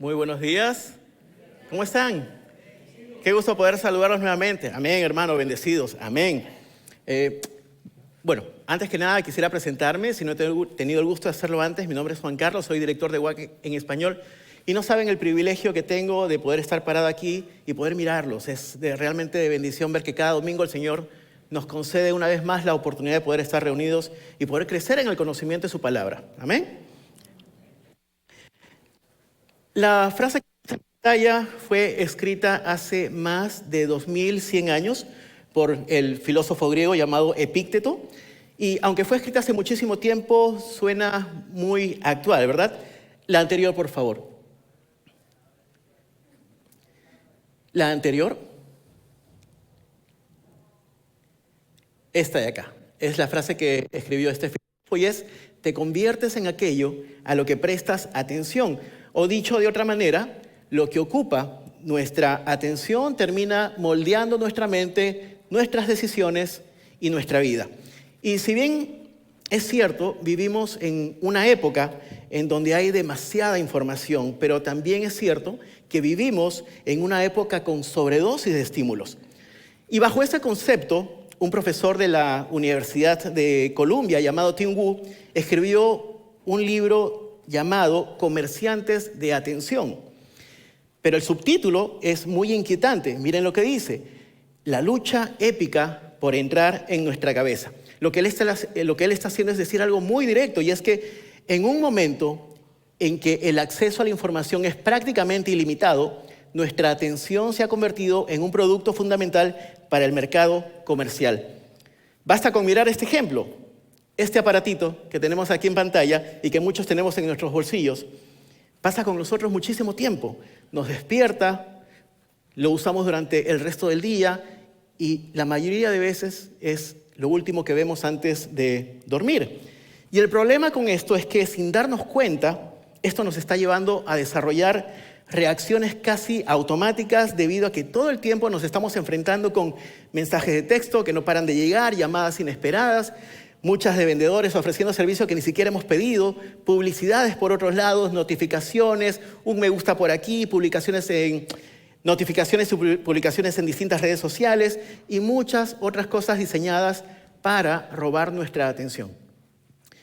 Muy buenos días. ¿Cómo están? Qué gusto poder saludarlos nuevamente. Amén, hermano, bendecidos. Amén. Bueno, antes que nada quisiera presentarme. Si no he tenido el gusto de hacerlo antes, mi nombre es Juan Carlos, soy director de WAC en español. Y no saben el privilegio que tengo de poder estar parado aquí y poder mirarlos. Es realmente de bendición ver que cada domingo el Señor nos concede una vez más la oportunidad de poder estar reunidos y poder crecer en el conocimiento de su palabra. Amén. La frase que está en pantalla fue escrita hace más de 2100 años por el filósofo griego llamado Epícteto. Y aunque fue escrita hace muchísimo tiempo, suena muy actual, ¿verdad? La anterior, por favor. La anterior. Esta de acá. Es la frase que escribió este filósofo y es: te conviertes en aquello a lo que prestas atención. O dicho de otra manera, lo que ocupa nuestra atención termina moldeando nuestra mente, nuestras decisiones y nuestra vida. Y si bien es cierto, vivimos en una época en donde hay demasiada información, pero también es cierto que vivimos en una época con sobredosis de estímulos. Y bajo ese concepto, un profesor de la Universidad de Columbia llamado Tim Wu escribió un libro llamado Comerciantes de Atención. Pero el subtítulo es muy inquietante. Miren lo que dice: la lucha épica por entrar en nuestra cabeza. Lo que él está haciendo es decir algo muy directo, y es que en un momento en que el acceso a la información es prácticamente ilimitado, nuestra atención se ha convertido en un producto fundamental para el mercado comercial. Basta con mirar este ejemplo. Este aparatito que tenemos aquí en pantalla y que muchos tenemos en nuestros bolsillos, pasa con nosotros muchísimo tiempo. Nos despierta, lo usamos durante el resto del día y la mayoría de veces es lo último que vemos antes de dormir. Y el problema con esto es que sin darnos cuenta, esto nos está llevando a desarrollar reacciones casi automáticas debido a que todo el tiempo nos estamos enfrentando con mensajes de texto que no paran de llegar, llamadas inesperadas, muchas de vendedores ofreciendo servicios que ni siquiera hemos pedido, publicidades por otros lados, notificaciones, un me gusta por aquí, notificaciones y publicaciones en distintas redes sociales y muchas otras cosas diseñadas para robar nuestra atención.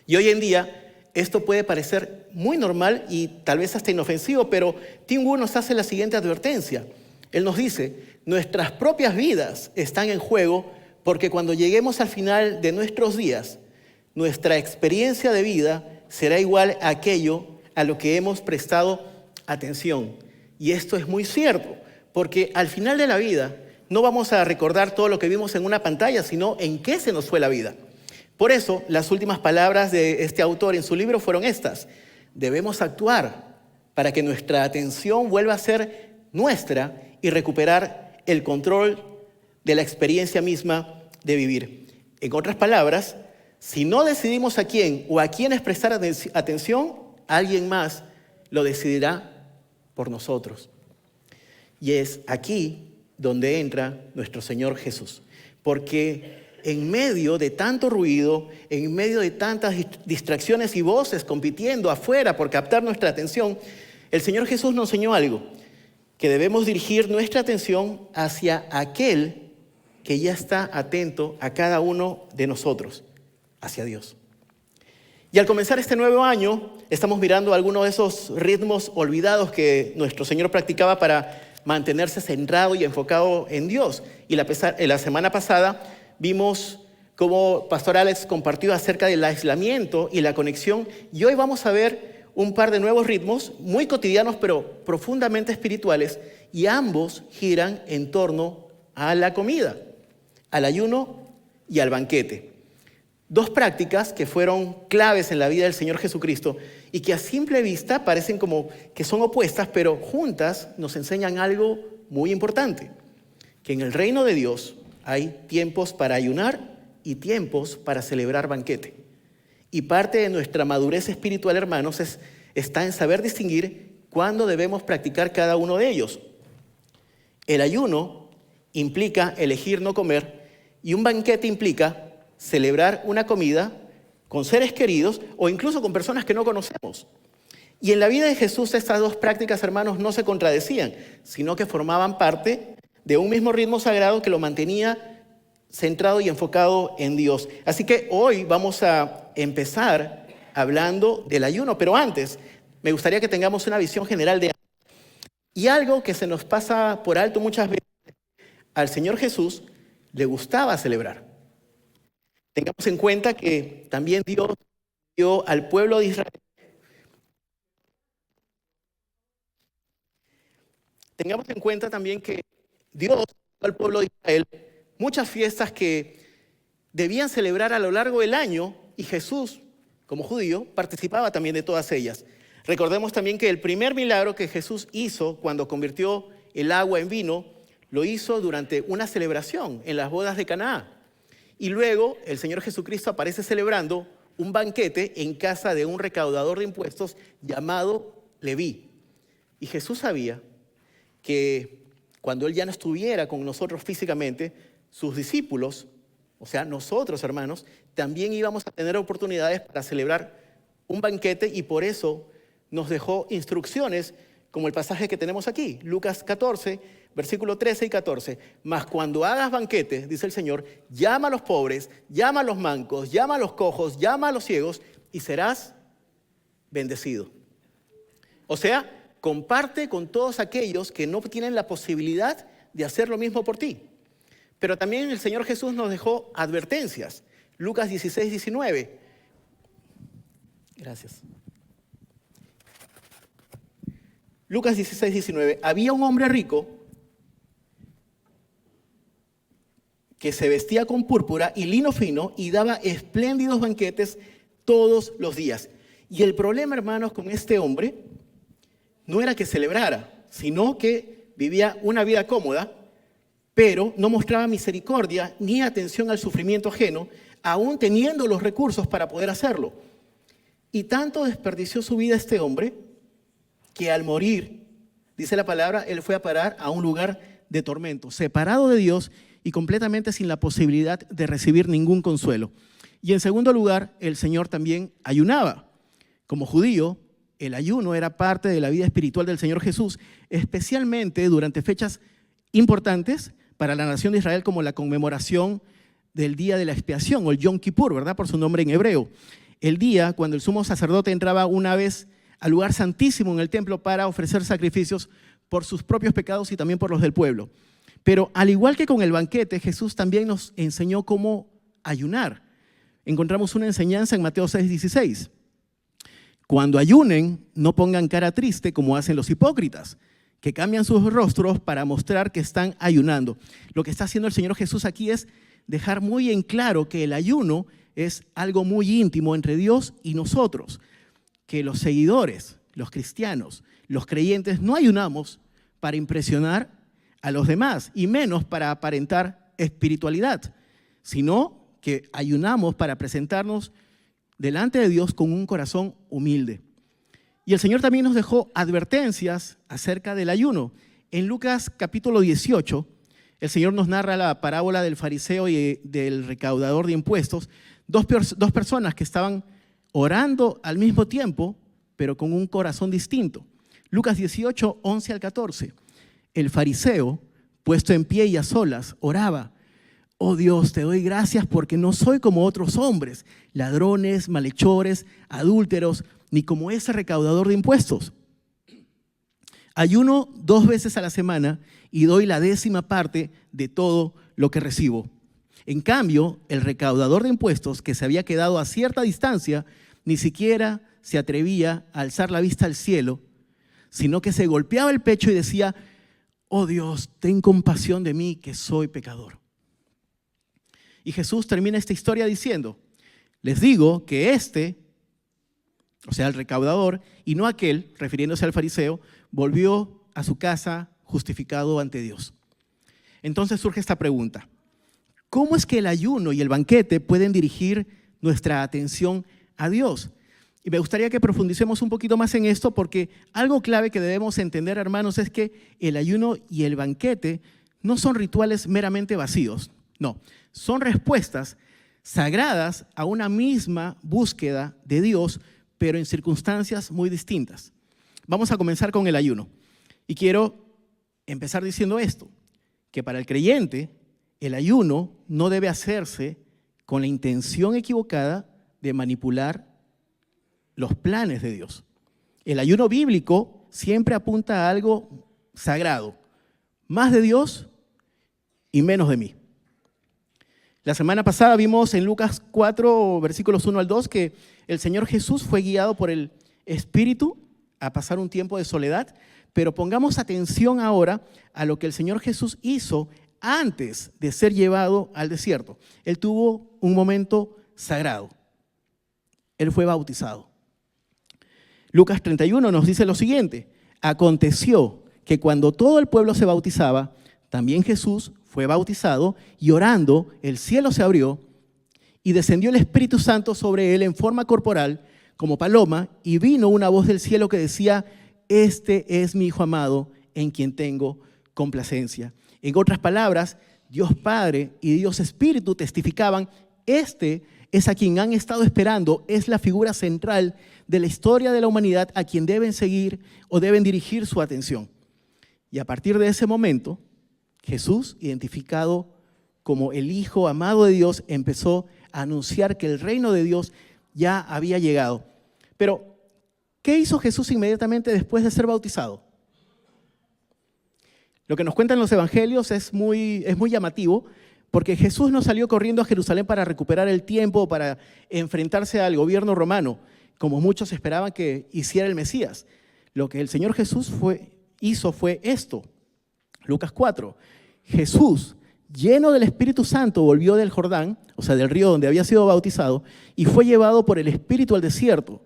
Y hoy en día esto puede parecer muy normal y tal vez hasta inofensivo, pero Tim Wu nos hace la siguiente advertencia. Él nos dice: nuestras propias vidas están en juego porque cuando lleguemos al final de nuestros días, nuestra experiencia de vida será igual a aquello a lo que hemos prestado atención. Y esto es muy cierto, porque al final de la vida no vamos a recordar todo lo que vimos en una pantalla, sino en qué se nos fue la vida. Por eso, las últimas palabras de este autor en su libro fueron estas: debemos actuar para que nuestra atención vuelva a ser nuestra y recuperar el control de la experiencia misma de vivir. En otras palabras, si no decidimos a quién o a quiénes prestar atención, alguien más lo decidirá por nosotros. Y es aquí donde entra nuestro Señor Jesús. Porque en medio de tanto ruido, en medio de tantas distracciones y voces compitiendo afuera por captar nuestra atención, el Señor Jesús nos enseñó algo: que debemos dirigir nuestra atención hacia aquel que ya está atento a cada uno de nosotros, hacia Dios. Y al comenzar este nuevo año, estamos mirando algunos de esos ritmos olvidados que nuestro Señor practicaba para mantenerse centrado y enfocado en Dios. Y la semana pasada vimos cómo Pastor Alex compartió acerca del aislamiento y la conexión. Y hoy vamos a ver un par de nuevos ritmos, muy cotidianos pero profundamente espirituales, y ambos giran en torno a la comida, al ayuno y al banquete. Dos prácticas que fueron claves en la vida del Señor Jesucristo y que a simple vista parecen como que son opuestas, pero juntas nos enseñan algo muy importante: que en el reino de Dios hay tiempos para ayunar y tiempos para celebrar banquete. Y parte de nuestra madurez espiritual, hermanos, está en saber distinguir cuándo debemos practicar cada uno de ellos. El ayuno implica elegir no comer, y un banquete implica celebrar una comida con seres queridos o incluso con personas que no conocemos. Y en la vida de Jesús estas dos prácticas, hermanos, no se contradecían, sino que formaban parte de un mismo ritmo sagrado que lo mantenía centrado y enfocado en Dios. Así que hoy vamos a empezar hablando del ayuno, pero antes me gustaría que tengamos una visión general de y algo que se nos pasa por alto muchas veces. Al Señor Jesús le gustaba celebrar. Tengamos en cuenta que también Dios dio al pueblo de Israel. Tengamos en cuenta también que Dios dio al pueblo de Israel muchas fiestas que debían celebrar a lo largo del año y Jesús, como judío, participaba también de todas ellas. Recordemos también que el primer milagro que Jesús hizo cuando convirtió el agua en vino, lo hizo durante una celebración en las bodas de Caná. Y luego el Señor Jesucristo aparece celebrando un banquete en casa de un recaudador de impuestos llamado Leví. Y Jesús sabía que cuando Él ya no estuviera con nosotros físicamente, sus discípulos, o sea, nosotros, hermanos, también íbamos a tener oportunidades para celebrar un banquete y por eso nos dejó instrucciones como el pasaje que tenemos aquí, Lucas 14, versículo 13 y 14. Mas cuando hagas banquete, dice el Señor, llama a los pobres, llama a los mancos, llama a los cojos, llama a los ciegos y serás bendecido. O sea, comparte con todos aquellos que no tienen la posibilidad de hacer lo mismo por ti. Pero también el Señor Jesús nos dejó advertencias. Lucas 16, 19. Gracias. Lucas 16, 19. Había un hombre rico que se vestía con púrpura y lino fino y daba espléndidos banquetes todos los días. Y el problema, hermanos, con este hombre no era que celebrara, sino que vivía una vida cómoda, pero no mostraba misericordia ni atención al sufrimiento ajeno, aún teniendo los recursos para poder hacerlo. Y tanto desperdició su vida este hombre, que al morir, dice la palabra, él fue a parar a un lugar de tormento, separado de Dios y completamente sin la posibilidad de recibir ningún consuelo. Y en segundo lugar, el Señor también ayunaba. Como judío, el ayuno era parte de la vida espiritual del Señor Jesús, especialmente durante fechas importantes para la nación de Israel, como la conmemoración del día de la expiación, o el Yom Kippur, ¿verdad? Por su nombre en hebreo. El día cuando el sumo sacerdote entraba una vez al lugar santísimo en el templo para ofrecer sacrificios por sus propios pecados y también por los del pueblo. Pero al igual que con el banquete, Jesús también nos enseñó cómo ayunar. Encontramos una enseñanza en Mateo 6:16. Cuando ayunen, no pongan cara triste como hacen los hipócritas, que cambian sus rostros para mostrar que están ayunando. Lo que está haciendo el Señor Jesús aquí es dejar muy en claro que el ayuno es algo muy íntimo entre Dios y nosotros, que los seguidores, los cristianos, los creyentes no ayunamos para impresionar a los demás y menos para aparentar espiritualidad, sino que ayunamos para presentarnos delante de Dios con un corazón humilde. Y el Señor también nos dejó advertencias acerca del ayuno. En Lucas capítulo 18, el Señor nos narra la parábola del fariseo y del recaudador de impuestos, dos personas que estaban orando al mismo tiempo, pero con un corazón distinto. Lucas 18, 11 al 14. El fariseo, puesto en pie y a solas, oraba: oh Dios, te doy gracias porque no soy como otros hombres, ladrones, malhechores, adúlteros, ni como ese recaudador de impuestos. Ayuno 2 veces a la semana y doy la 10ª parte de todo lo que recibo. En cambio, el recaudador de impuestos, que se había quedado a cierta distancia, ni siquiera se atrevía a alzar la vista al cielo, sino que se golpeaba el pecho y decía: oh Dios, ten compasión de mí, que soy pecador. Y Jesús termina esta historia diciendo: les digo que o sea, el recaudador, y no aquel, refiriéndose al fariseo, volvió a su casa justificado ante Dios. Entonces surge esta pregunta: ¿cómo es que el ayuno y el banquete pueden dirigir nuestra atención a Dios? Y me gustaría que profundicemos un poquito más en esto, porque algo clave que debemos entender, hermanos, es que el ayuno y el banquete no son rituales meramente vacíos. No, son respuestas sagradas a una misma búsqueda de Dios pero en circunstancias muy distintas. Vamos a comenzar con el ayuno. Y quiero empezar diciendo esto, que para el creyente el ayuno no debe hacerse con la intención equivocada de manipular los planes de Dios. El ayuno bíblico siempre apunta a algo sagrado, más de Dios y menos de mí. La semana pasada vimos en Lucas 4, versículos 1 al 2, que el Señor Jesús fue guiado por el Espíritu a pasar un tiempo de soledad, pero pongamos atención ahora a lo que el Señor Jesús hizo antes de ser llevado al desierto. Él tuvo un momento sagrado. Él fue bautizado. Lucas 31 nos dice lo siguiente: aconteció que cuando todo el pueblo se bautizaba, también Jesús fue bautizado, y orando, el cielo se abrió y descendió el Espíritu Santo sobre él en forma corporal como paloma, y vino una voz del cielo que decía: este es mi Hijo amado, en quien tengo complacencia. En otras palabras, Dios Padre y Dios Espíritu testificaban: este es a quien han estado esperando, es la figura central de la historia de la humanidad a quien deben seguir o deben dirigir su atención. Y a partir de ese momento, Jesús, identificado como el Hijo amado de Dios, empezó a anunciar que el reino de Dios ya había llegado. Pero, ¿qué hizo Jesús inmediatamente después de ser bautizado? Lo que nos cuentan los evangelios es muy llamativo, porque Jesús no salió corriendo a Jerusalén para recuperar el tiempo, para enfrentarse al gobierno romano, como muchos esperaban que hiciera el Mesías. Lo que el Señor Jesús hizo fue esto. Lucas 4. Jesús, lleno del Espíritu Santo, volvió del Jordán, o sea, del río donde había sido bautizado, y fue llevado por el Espíritu al desierto.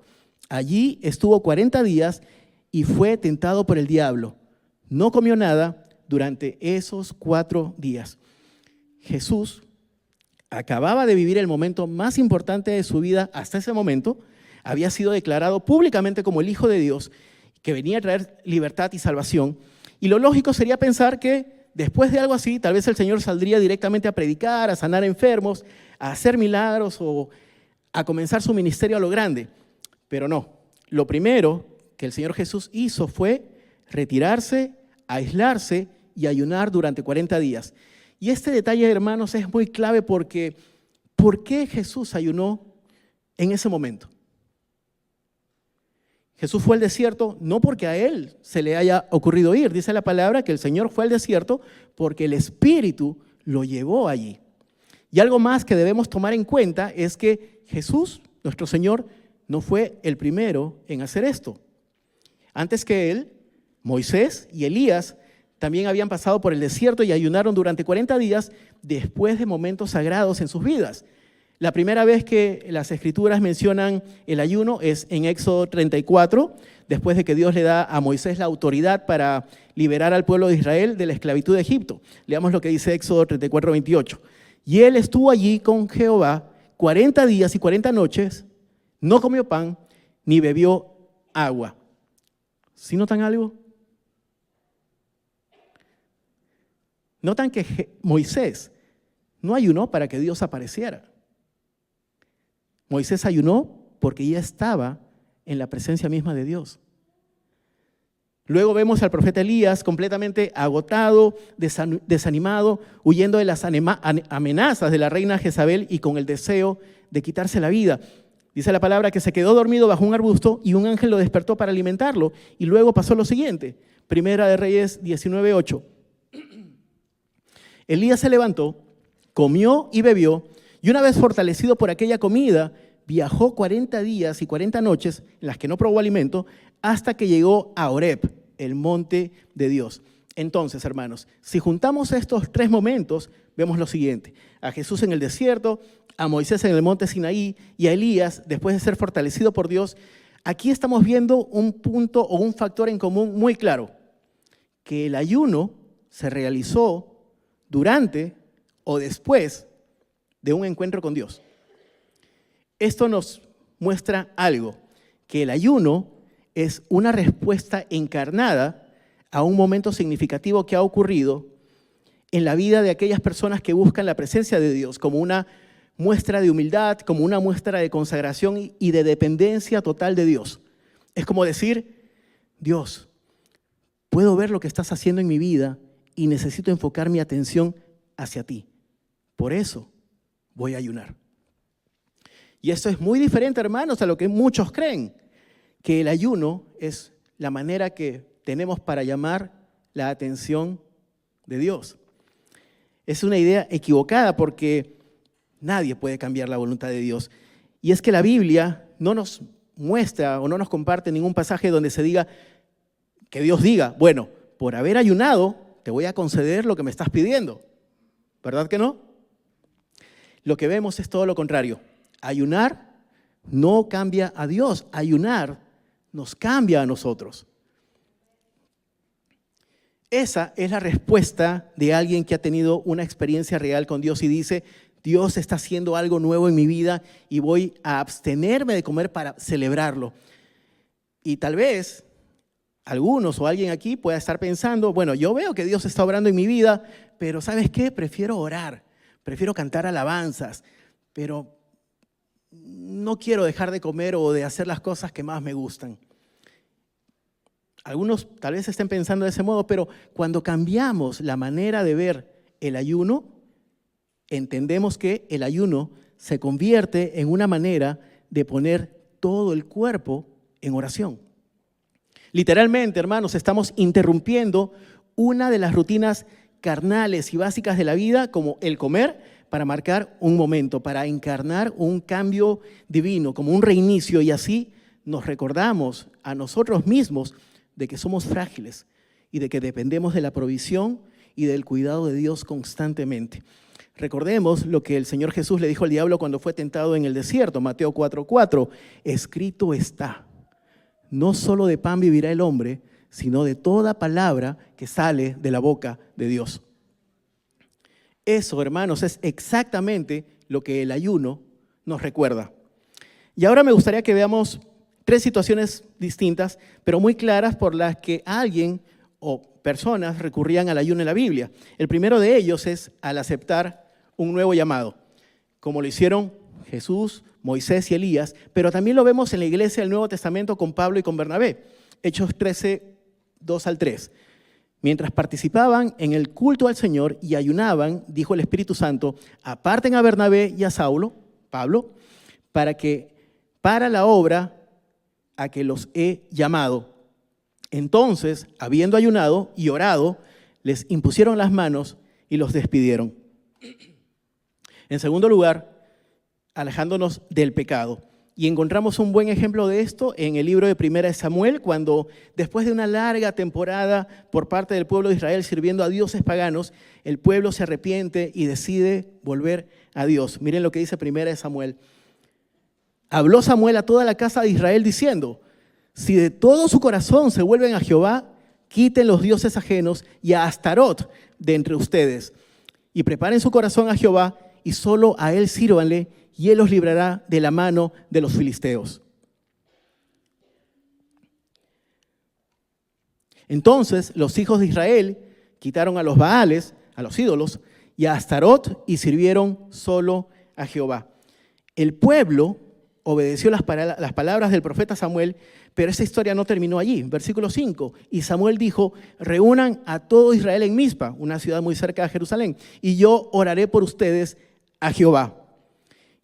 Allí estuvo 40 días y fue tentado por el diablo. No comió nada durante esos 4 días. Jesús acababa de vivir el momento más importante de su vida hasta ese momento. Había sido declarado públicamente como el Hijo de Dios, que venía a traer libertad y salvación. Y lo lógico sería pensar que después de algo así, tal vez el Señor saldría directamente a predicar, a sanar enfermos, a hacer milagros o a comenzar su ministerio a lo grande. Pero no. Lo primero que el Señor Jesús hizo fue retirarse, aislarse y ayunar durante 40 días. Y este detalle, hermanos, es muy clave porque ¿por qué Jesús ayunó en ese momento? Jesús fue al desierto no porque a él se le haya ocurrido ir. Dice la palabra que el Señor fue al desierto porque el Espíritu lo llevó allí. Y algo más que debemos tomar en cuenta es que Jesús, nuestro Señor, no fue el primero en hacer esto. Antes que él, Moisés y Elías también habían pasado por el desierto y ayunaron durante 40 días después de momentos sagrados en sus vidas. La primera vez que las Escrituras mencionan el ayuno es en Éxodo 34, después de que Dios le da a Moisés la autoridad para liberar al pueblo de Israel de la esclavitud de Egipto. Leamos lo que dice Éxodo 34, 28. Y él estuvo allí con Jehová 40 días y 40 noches, no comió pan ni bebió agua. ¿Sí notan algo? Notan que Moisés no ayunó para que Dios apareciera. Moisés ayunó porque ya estaba en la presencia misma de Dios. Luego vemos al profeta Elías completamente agotado, desanimado, huyendo de las amenazas de la reina Jezabel y con el deseo de quitarse la vida. Dice la palabra que se quedó dormido bajo un arbusto y un ángel lo despertó para alimentarlo. Y luego pasó lo siguiente, Primera de Reyes 19:8. Elías se levantó, comió y bebió, y una vez fortalecido por aquella comida, viajó 40 días y 40 noches en las que no probó alimento, hasta que llegó a Horeb, el monte de Dios. Entonces, hermanos, si juntamos estos 3 momentos, vemos lo siguiente: a Jesús en el desierto, a Moisés en el monte Sinaí y a Elías después de ser fortalecido por Dios. Aquí estamos viendo un punto o un factor en común muy claro, que el ayuno se realizó durante o después de un encuentro con Dios. Esto nos muestra algo, que el ayuno es una respuesta encarnada a un momento significativo que ha ocurrido en la vida de aquellas personas que buscan la presencia de Dios como una muestra de humildad, como una muestra de consagración y de dependencia total de Dios. Es como decir, Dios, puedo ver lo que estás haciendo en mi vida y necesito enfocar mi atención hacia ti. Por eso voy a ayunar. Y esto es muy diferente, hermanos, a lo que muchos creen, que el ayuno es la manera que tenemos para llamar la atención de Dios. Es una idea equivocada porque nadie puede cambiar la voluntad de Dios. Y es que la Biblia no nos muestra o no nos comparte ningún pasaje donde se diga, que Dios diga, bueno, por haber ayunado, te voy a conceder lo que me estás pidiendo. ¿Verdad que no? Lo que vemos es todo lo contrario. Ayunar no cambia a Dios, ayunar nos cambia a nosotros. Esa es la respuesta de alguien que ha tenido una experiencia real con Dios y dice, Dios está haciendo algo nuevo en mi vida y voy a abstenerme de comer para celebrarlo. Y tal vez algunos o alguien aquí pueda estar pensando, bueno, yo veo que Dios está obrando en mi vida, pero ¿sabes qué? Prefiero orar, prefiero cantar alabanzas, pero no quiero dejar de comer o de hacer las cosas que más me gustan. Algunos tal vez estén pensando de ese modo, pero cuando cambiamos la manera de ver el ayuno, entendemos que el ayuno se convierte en una manera de poner todo el cuerpo en oración. Literalmente, hermanos, estamos interrumpiendo una de las rutinas carnales y básicas de la vida, como el comer, para marcar un momento, para encarnar un cambio divino, como un reinicio, y así nos recordamos a nosotros mismos de que somos frágiles y de que dependemos de la provisión y del cuidado de Dios constantemente. Recordemos lo que el Señor Jesús le dijo al diablo cuando fue tentado en el desierto, Mateo 4:4, escrito está, no solo de pan vivirá el hombre, sino de toda palabra que sale de la boca de Dios. Eso, hermanos, es exactamente lo que el ayuno nos recuerda. Y ahora me gustaría que veamos 3 situaciones distintas, pero muy claras por las que alguien o personas recurrían al ayuno en la Biblia. El primero de ellos es al aceptar un nuevo llamado, como lo hicieron Jesús, Moisés y Elías, pero también lo vemos en la iglesia del Nuevo Testamento con Pablo y con Bernabé. Hechos 13, 2 al 3. Mientras participaban en el culto al Señor y ayunaban, dijo el Espíritu Santo, aparten a Bernabé y a Pablo, para la obra a que los he llamado. Entonces, habiendo ayunado y orado, les impusieron las manos y los despidieron. En segundo lugar, alejándonos del pecado. Y encontramos un buen ejemplo de esto en el libro de 1 Samuel, cuando después de una larga temporada por parte del pueblo de Israel sirviendo a dioses paganos, el pueblo se arrepiente y decide volver a Dios. Miren lo que dice 1 Samuel. Habló Samuel a toda la casa de Israel diciendo, si de todo su corazón se vuelven a Jehová, quiten los dioses ajenos y a Astarot de entre ustedes, y preparen su corazón a Jehová, y solo a él sírvanle, y él los librará de la mano de los filisteos. Entonces los hijos de Israel quitaron a los Baales, a los ídolos, y a Astarot, y sirvieron solo a Jehová. El pueblo obedeció las palabras del profeta Samuel, pero esa historia no terminó allí. Versículo 5, y Samuel dijo, reúnan a todo Israel en Mizpa, una ciudad muy cerca de Jerusalén, y yo oraré por ustedes a Jehová.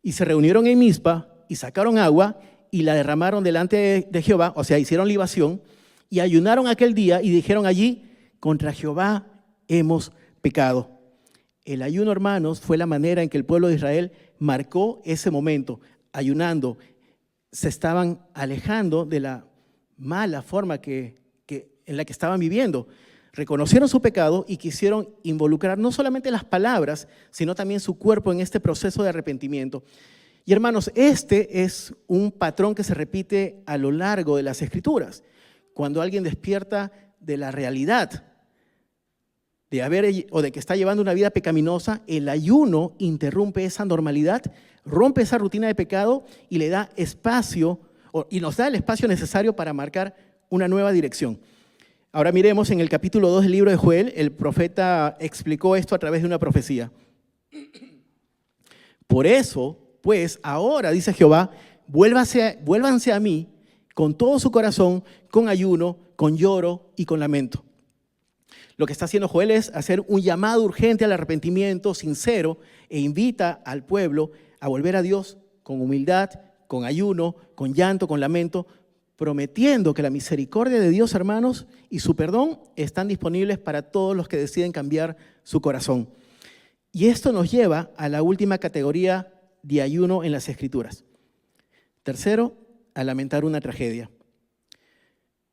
Y se reunieron en Mizpa y sacaron agua y la derramaron delante de Jehová, o sea, hicieron libación, y ayunaron aquel día y dijeron allí, contra Jehová hemos pecado. El ayuno, hermanos, fue la manera en que el pueblo de Israel marcó ese momento. Ayunando, se estaban alejando de la mala forma en la que estaban viviendo. Reconocieron su pecado y quisieron involucrar no solamente las palabras, sino también su cuerpo en este proceso de arrepentimiento. Y hermanos, este es un patrón que se repite a lo largo de las Escrituras. Cuando alguien despierta de la realidad de que está llevando una vida pecaminosa, el ayuno interrumpe esa normalidad, rompe esa rutina de pecado y le da espacio, y nos da el espacio necesario para marcar una nueva dirección. Ahora miremos en el capítulo 2 del libro de Joel, el profeta explicó esto a través de una profecía. Por eso, pues, ahora, dice Jehová, vuélvanse a mí con todo su corazón, con ayuno, con lloro y con lamento. Lo que está haciendo Joel es hacer un llamado urgente al arrepentimiento sincero e invita al pueblo a volver a Dios con humildad, con ayuno, con llanto, con lamento, prometiendo que la misericordia de Dios, hermanos, y su perdón están disponibles para todos los que deciden cambiar su corazón. Y esto nos lleva a la última categoría de ayuno en las Escrituras. Tercero, a lamentar una tragedia.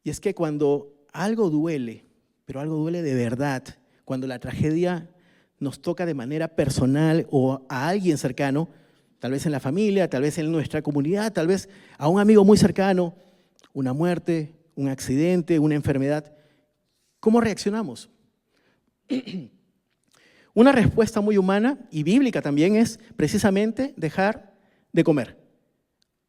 Y es que cuando algo duele, pero algo duele de verdad, cuando la tragedia nos toca de manera personal o a alguien cercano, tal vez en la familia, tal vez en nuestra comunidad, tal vez a un amigo muy cercano, una muerte, un accidente, una enfermedad, ¿cómo reaccionamos? Una respuesta muy humana y bíblica también es precisamente dejar de comer.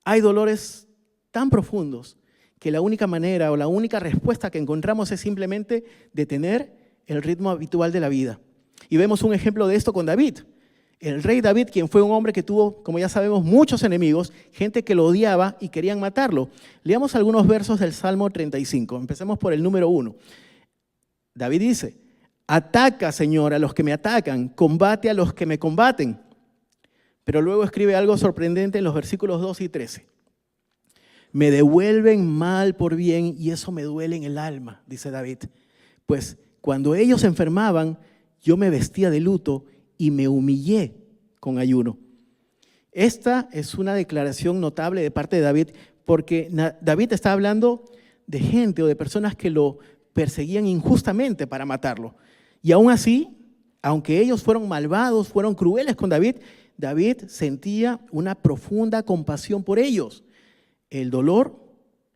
Hay dolores tan profundos que la única manera o la única respuesta que encontramos es simplemente detener el ritmo habitual de la vida. Y vemos un ejemplo de esto con David. El rey David, quien fue un hombre que tuvo, como ya sabemos, muchos enemigos, gente que lo odiaba y querían matarlo. Leamos algunos versos del Salmo 35. Empecemos por el número 1. David dice: ataca, Señor, a los que me atacan, combate a los que me combaten. Pero luego escribe algo sorprendente en los versículos 2 y 13. Me devuelven mal por bien y eso me duele en el alma, dice David. Pues cuando ellos se enfermaban, yo me vestía de luto y me humillé con ayuno. Esta es una declaración notable de parte de David, porque David está hablando de gente o de personas que lo perseguían injustamente para matarlo. Y aún así, aunque ellos fueron malvados, fueron crueles con David, David sentía una profunda compasión por ellos. El dolor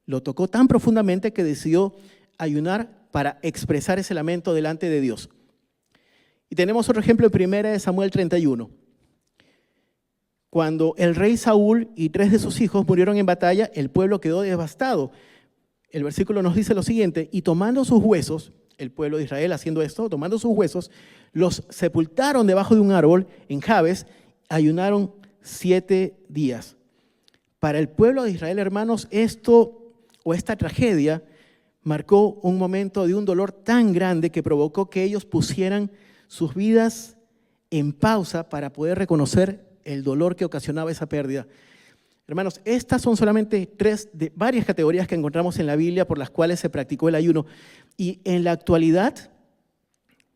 lo tocó tan profundamente que decidió ayunar para expresar ese lamento delante de Dios. Y tenemos otro ejemplo en 1 Samuel 31. Cuando el rey Saúl y 3 de sus hijos murieron en batalla, el pueblo quedó devastado. El versículo nos dice lo siguiente: y tomando sus huesos, el pueblo de Israel haciendo esto, tomando sus huesos, los sepultaron debajo de un árbol en Jabes, ayunaron 7 días. Para el pueblo de Israel, hermanos, esta tragedia marcó un momento de un dolor tan grande que provocó que ellos pusieran sus vidas en pausa para poder reconocer el dolor que ocasionaba esa pérdida. Hermanos, estas son solamente 3 de varias categorías que encontramos en la Biblia por las cuales se practicó el ayuno. Y en la actualidad,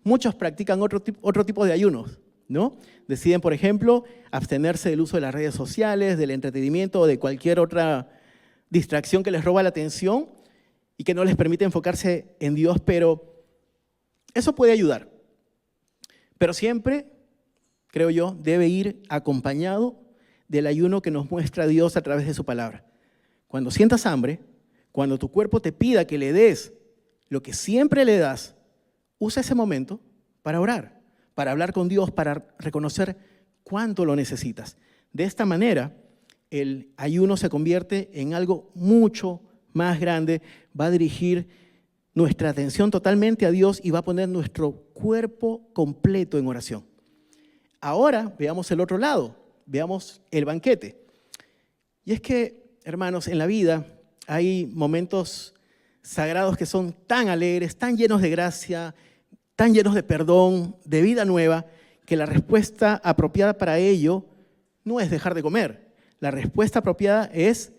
muchos practican otro tipo de ayunos, ¿no? Deciden, por ejemplo, abstenerse del uso de las redes sociales, del entretenimiento o de cualquier otra distracción que les roba la atención y que no les permite enfocarse en Dios, pero eso puede ayudar. Pero siempre, creo yo, debe ir acompañado del ayuno que nos muestra Dios a través de su palabra. Cuando sientas hambre, cuando tu cuerpo te pida que le des lo que siempre le das, usa ese momento para orar, para hablar con Dios, para reconocer cuánto lo necesitas. De esta manera, el ayuno se convierte en algo mucho más grande, va a dirigir nuestra atención totalmente a Dios y va a poner nuestro cuerpo completo en oración. Ahora veamos el otro lado, veamos el banquete. Y es que, hermanos, en la vida hay momentos sagrados que son tan alegres, tan llenos de gracia, tan llenos de perdón, de vida nueva, que la respuesta apropiada para ello no es dejar de comer. La respuesta apropiada es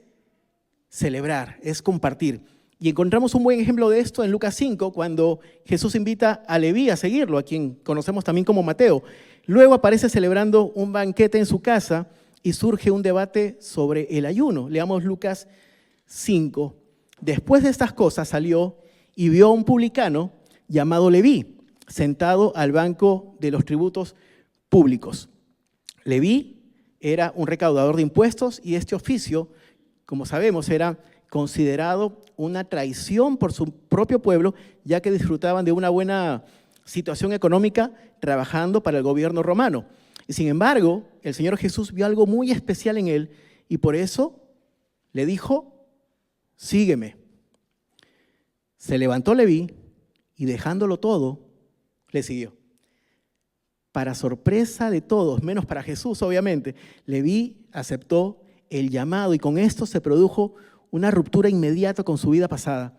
celebrar, es compartir. Y encontramos un buen ejemplo de esto en Lucas 5, cuando Jesús invita a Leví a seguirlo, a quien conocemos también como Mateo. Luego aparece celebrando un banquete en su casa y surge un debate sobre el ayuno. Leamos Lucas 5. Después de estas cosas salió y vio a un publicano llamado Leví, sentado al banco de los tributos públicos. Leví era un recaudador de impuestos y este oficio, como sabemos, era considerado una traición por su propio pueblo, ya que disfrutaban de una buena situación económica trabajando para el gobierno romano. Y sin embargo, el Señor Jesús vio algo muy especial en él y por eso le dijo: sígueme. Se levantó Leví y dejándolo todo, le siguió. Para sorpresa de todos, menos para Jesús, obviamente, Leví aceptó el llamado y con esto se produjo una ruptura inmediata con su vida pasada.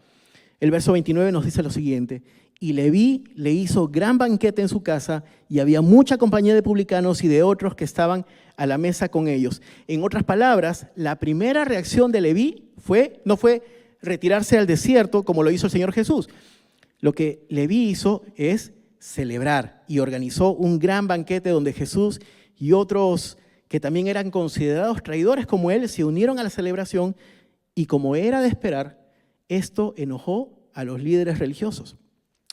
El verso 29 nos dice lo siguiente: y Leví le hizo gran banquete en su casa y había mucha compañía de publicanos y de otros que estaban a la mesa con ellos. En otras palabras, la primera reacción de Leví no fue retirarse al desierto como lo hizo el Señor Jesús. Lo que Leví hizo es celebrar y organizó un gran banquete donde Jesús y otros que también eran considerados traidores como él se unieron a la celebración, y como era de esperar, esto enojó a los líderes religiosos.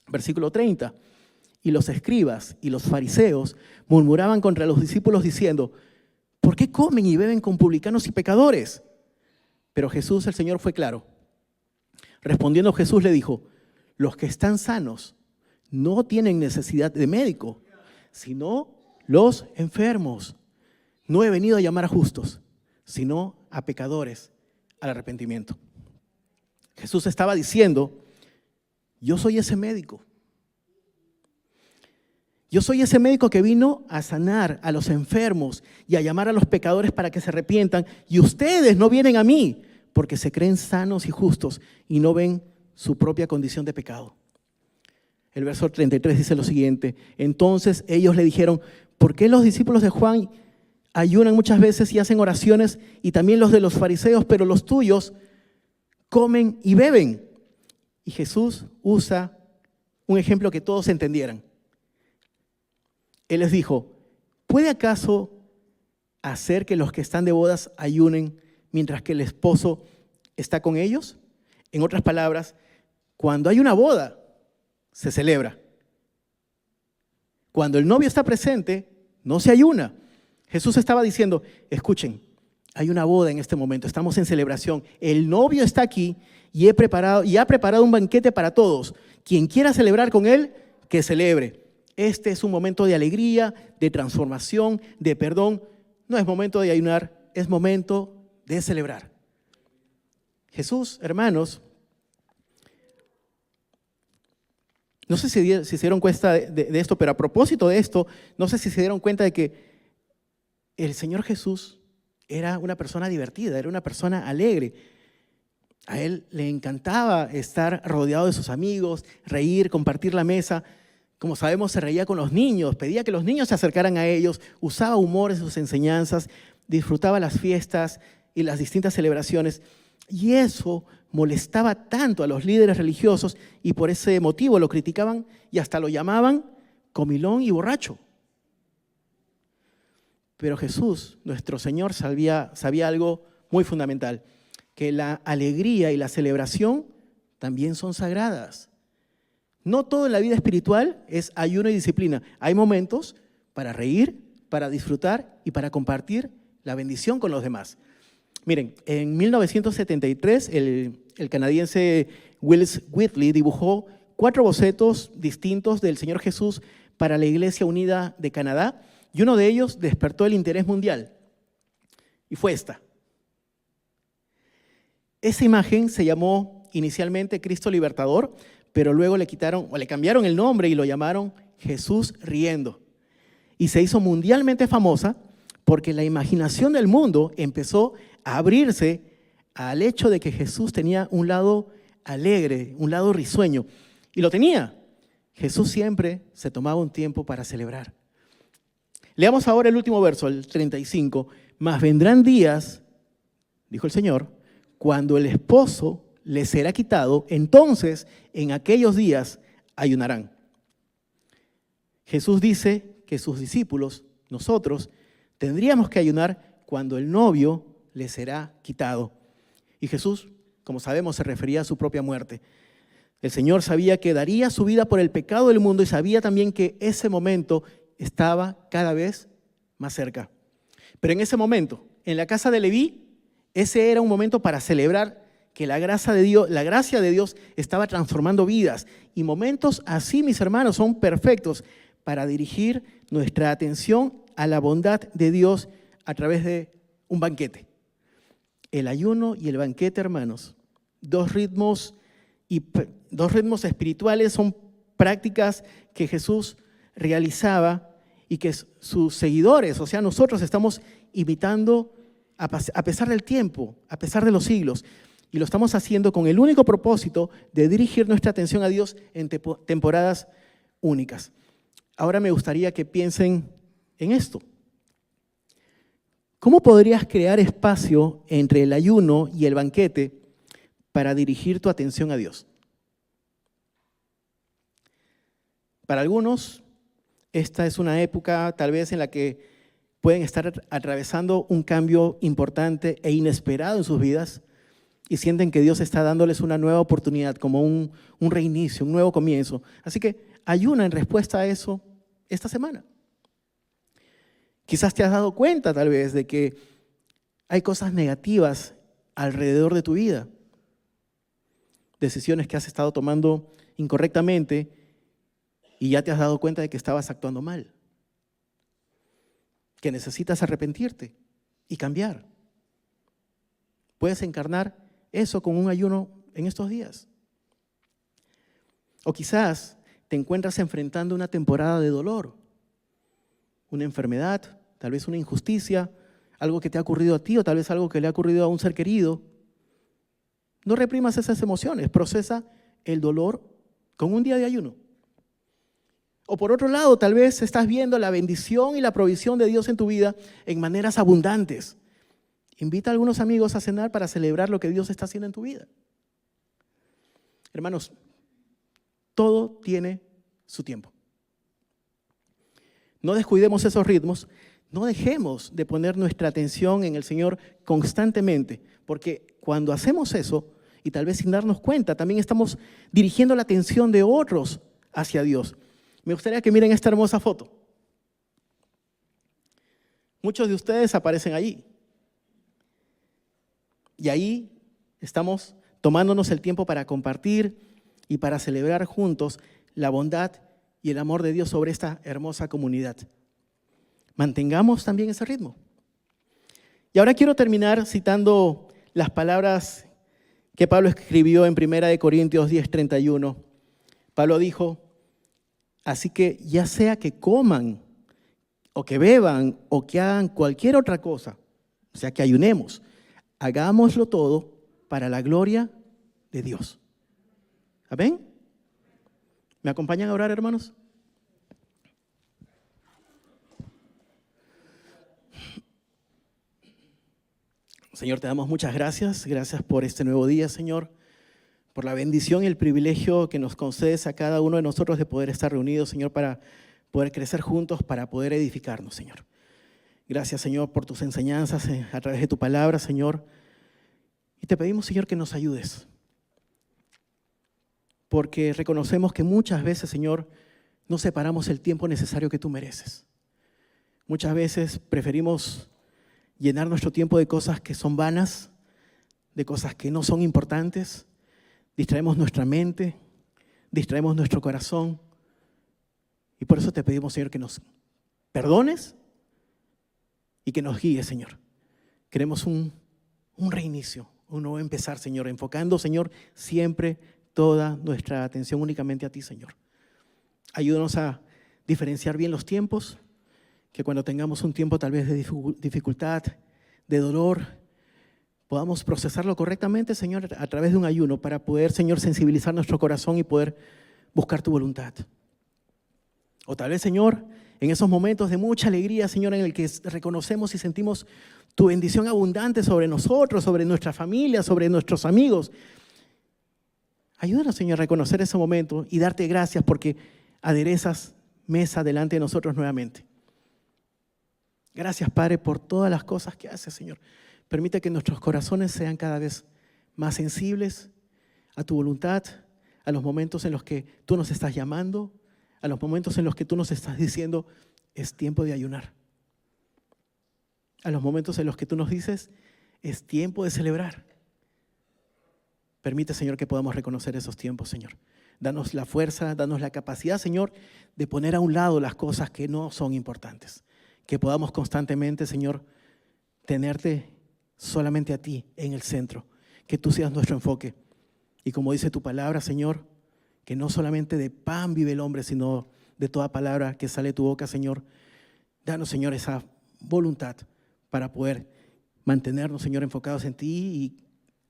Versículo 30. Y los escribas y los fariseos murmuraban contra los discípulos diciendo: ¿por qué comen y beben con publicanos y pecadores? Pero Jesús, el Señor, fue claro. Respondiendo Jesús le dijo: los que están sanos no tienen necesidad de médico, sino los enfermos. No he venido a llamar a justos, sino a pecadores al arrepentimiento. Jesús estaba diciendo: yo soy ese médico. Yo soy ese médico que vino a sanar a los enfermos y a llamar a los pecadores para que se arrepientan. Y ustedes no vienen a mí porque se creen sanos y justos y no ven su propia condición de pecado. El verso 33 dice lo siguiente: entonces ellos le dijeron: ¿por qué los discípulos de Juan ayunan muchas veces y hacen oraciones, y también los de los fariseos, pero los tuyos comen y beben? Y Jesús usa un ejemplo que todos entendieran. Él les dijo: ¿puede acaso hacer que los que están de bodas ayunen mientras que el esposo está con ellos? En otras palabras, cuando hay una boda, se celebra. Cuando el novio está presente, no se ayuna. Jesús estaba diciendo: escuchen, hay una boda en este momento, estamos en celebración. El novio está aquí y ha preparado un banquete para todos. Quien quiera celebrar con él, que celebre. Este es un momento de alegría, de transformación, de perdón. No es momento de ayunar, es momento de celebrar. Jesús, hermanos, no sé si se dieron cuenta de esto, pero a propósito de esto, no sé si se dieron cuenta de que el Señor Jesús era una persona divertida, era una persona alegre. A él le encantaba estar rodeado de sus amigos, reír, compartir la mesa. Como sabemos, se reía con los niños, pedía que los niños se acercaran a ellos, usaba humor en sus enseñanzas, disfrutaba las fiestas y las distintas celebraciones. Y eso molestaba tanto a los líderes religiosos y por ese motivo lo criticaban y hasta lo llamaban comilón y borracho. Pero Jesús, nuestro Señor, sabía algo muy fundamental, que la alegría y la celebración también son sagradas. No todo en la vida espiritual es ayuno y disciplina. Hay momentos para reír, para disfrutar y para compartir la bendición con los demás. Miren, en 1973 el canadiense Willis Whitley dibujó 4 bocetos distintos del Señor Jesús para la Iglesia Unida de Canadá, y uno de ellos despertó el interés mundial, y fue esta. Esa imagen se llamó inicialmente Cristo Libertador, pero luego le cambiaron el nombre y lo llamaron Jesús riendo. Y se hizo mundialmente famosa porque la imaginación del mundo empezó a abrirse al hecho de que Jesús tenía un lado alegre, un lado risueño. Y lo tenía. Jesús siempre se tomaba un tiempo para celebrar. Leamos ahora el último verso, el 35. Mas vendrán días, dijo el Señor, cuando el esposo les será quitado, entonces en aquellos días ayunarán. Jesús dice que sus discípulos, nosotros, tendríamos que ayunar cuando el novio les será quitado. Y Jesús, como sabemos, se refería a su propia muerte. El Señor sabía que daría su vida por el pecado del mundo y sabía también que ese momento estaba cada vez más cerca. Pero en ese momento, en la casa de Leví, ese era un momento para celebrar que la gracia de Dios estaba transformando vidas. Y momentos así, mis hermanos, son perfectos para dirigir nuestra atención a la bondad de Dios a través de un banquete. El ayuno y el banquete, hermanos, dos ritmos espirituales, son prácticas que Jesús realizaba y que sus seguidores, o sea, nosotros estamos imitando a pesar del tiempo, a pesar de los siglos. Y lo estamos haciendo con el único propósito de dirigir nuestra atención a Dios en temporadas únicas. Ahora me gustaría que piensen en esto. ¿Cómo podrías crear espacio entre el ayuno y el banquete para dirigir tu atención a Dios? Para algunos, esta es una época tal vez en la que pueden estar atravesando un cambio importante e inesperado en sus vidas y sienten que Dios está dándoles una nueva oportunidad, como un reinicio, un nuevo comienzo. Así que ayuna en respuesta a eso esta semana. Quizás te has dado cuenta tal vez de que hay cosas negativas alrededor de tu vida, decisiones que has estado tomando incorrectamente y ya te has dado cuenta de que estabas actuando mal, que necesitas arrepentirte y cambiar. Puedes encarnar eso con un ayuno en estos días. O quizás te encuentras enfrentando una temporada de dolor, una enfermedad, tal vez una injusticia, algo que te ha ocurrido a ti o tal vez algo que le ha ocurrido a un ser querido. No reprimas esas emociones, procesa el dolor con un día de ayuno. O por otro lado, tal vez estás viendo la bendición y la provisión de Dios en tu vida en maneras abundantes. Invita a algunos amigos a cenar para celebrar lo que Dios está haciendo en tu vida. Hermanos, todo tiene su tiempo. No descuidemos esos ritmos, no dejemos de poner nuestra atención en el Señor constantemente, porque cuando hacemos eso, y tal vez sin darnos cuenta, también estamos dirigiendo la atención de otros hacia Dios. Me gustaría que miren esta hermosa foto. Muchos de ustedes aparecen allí. Y ahí estamos tomándonos el tiempo para compartir y para celebrar juntos la bondad y el amor de Dios sobre esta hermosa comunidad. Mantengamos también ese ritmo. Y ahora quiero terminar citando las palabras que Pablo escribió en 1 Corintios 10:31. Pablo dijo: así que ya sea que coman o que beban o que hagan cualquier otra cosa, o sea que ayunemos, hagámoslo todo para la gloria de Dios. ¿Amén? ¿Me acompañan a orar, hermanos? Señor, te damos muchas gracias. Gracias por este nuevo día, Señor, por la bendición y el privilegio que nos concedes a cada uno de nosotros de poder estar reunidos, Señor, para poder crecer juntos, para poder edificarnos, Señor. Gracias, Señor, por tus enseñanzas a través de tu palabra, Señor. Y te pedimos, Señor, que nos ayudes. Porque reconocemos que muchas veces, Señor, no separamos el tiempo necesario que tú mereces. Muchas veces preferimos llenar nuestro tiempo de cosas que son vanas, de cosas que no son importantes. Distraemos nuestra mente, distraemos nuestro corazón. Y por eso te pedimos, Señor, que nos perdones y que nos guíes, Señor. Queremos un reinicio, un nuevo empezar, Señor, enfocando, Señor, siempre toda nuestra atención únicamente a ti, Señor. Ayúdanos a diferenciar bien los tiempos, que cuando tengamos un tiempo tal vez de dificultad, de dolor, podamos procesarlo correctamente, Señor, a través de un ayuno para poder, Señor, sensibilizar nuestro corazón y poder buscar tu voluntad. O tal vez, Señor, en esos momentos de mucha alegría, Señor, en el que reconocemos y sentimos tu bendición abundante sobre nosotros, sobre nuestra familia, sobre nuestros amigos. Ayúdanos, Señor, a reconocer ese momento y darte gracias porque aderezas mesa delante de nosotros nuevamente. Gracias, Padre, por todas las cosas que haces, Señor. Permite que nuestros corazones sean cada vez más sensibles a tu voluntad, a los momentos en los que tú nos estás llamando, a los momentos en los que tú nos estás diciendo, es tiempo de ayunar. A los momentos en los que tú nos dices, es tiempo de celebrar. Permite, Señor, que podamos reconocer esos tiempos, Señor. Danos la fuerza, danos la capacidad, Señor, de poner a un lado las cosas que no son importantes. Que podamos constantemente, Señor, tenerte solamente a ti en el centro. Que tú seas nuestro enfoque. Y como dice tu palabra, Señor, que no solamente de pan vive el hombre, sino de toda palabra que sale de tu boca, Señor. Danos, Señor, esa voluntad para poder mantenernos, Señor, enfocados en ti y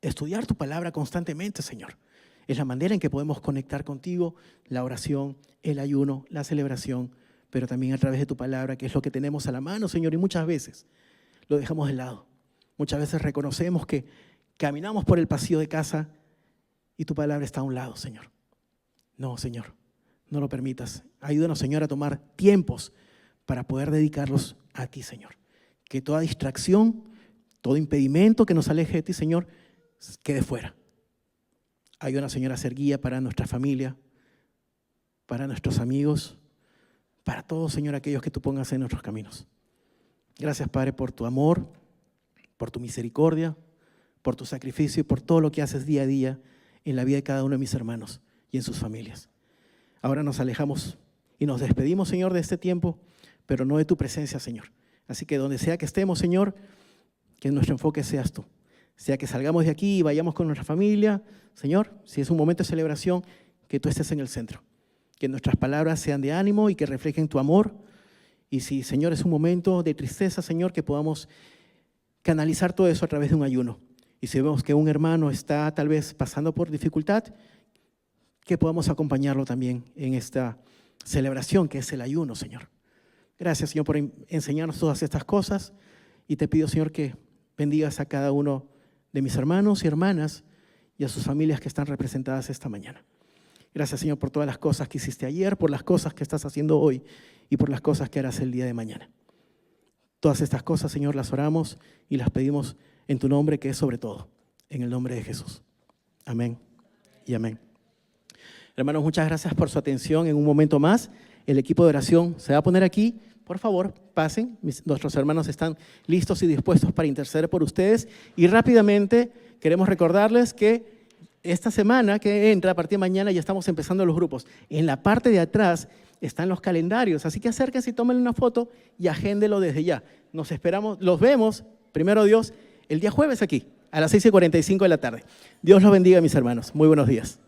estudiar tu palabra constantemente, Señor. Es la manera en que podemos conectar contigo, la oración, el ayuno, la celebración, pero también a través de tu palabra, que es lo que tenemos a la mano, Señor, y muchas veces lo dejamos de lado. Muchas veces reconocemos que caminamos por el pasillo de casa y tu palabra está a un lado, Señor. No, Señor, no lo permitas. Ayúdanos, Señor, a tomar tiempos para poder dedicarlos a ti, Señor. Que toda distracción, todo impedimento que nos aleje de ti, Señor, quede fuera. Ayúdanos, Señor, a ser guía para nuestra familia, para nuestros amigos, para todos, Señor, aquellos que tú pongas en nuestros caminos. Gracias, Padre, por tu amor, por tu misericordia, por tu sacrificio y por todo lo que haces día a día en la vida de cada uno de mis hermanos y en sus familias. Ahora nos alejamos y nos despedimos, Señor, de este tiempo, pero no de tu presencia, Señor. Así que donde sea que estemos, Señor, que nuestro enfoque seas tú. Sea que salgamos de aquí y vayamos con nuestra familia, Señor, si es un momento de celebración, que tú estés en el centro. Que nuestras palabras sean de ánimo y que reflejen tu amor. Y si, Señor, es un momento de tristeza, Señor, que podamos canalizar todo eso a través de un ayuno. Y si vemos que un hermano está tal vez pasando por dificultad, que podamos acompañarlo también en esta celebración que es el ayuno, Señor. Gracias, Señor, por enseñarnos todas estas cosas. Y te pido, Señor, que bendigas a cada uno de mis hermanos y hermanas y a sus familias que están representadas esta mañana. Gracias, Señor, por todas las cosas que hiciste ayer, por las cosas que estás haciendo hoy y por las cosas que harás el día de mañana. Todas estas cosas, Señor, las oramos y las pedimos en tu nombre, que es sobre todo, en el nombre de Jesús. Amén y amén. Hermanos, muchas gracias por su atención. En un momento más, el equipo de oración se va a poner aquí. Por favor, pasen. Nuestros hermanos están listos y dispuestos para interceder por ustedes. Y rápidamente queremos recordarles que esta semana que entra, a partir de mañana, ya estamos empezando los grupos. En la parte de atrás están los calendarios, así que acérquense y tómenle una foto y agéndelo desde ya. Nos esperamos, los vemos, primero Dios, el día jueves aquí, a las 6:45 de la tarde. Dios los bendiga, mis hermanos. Muy buenos días.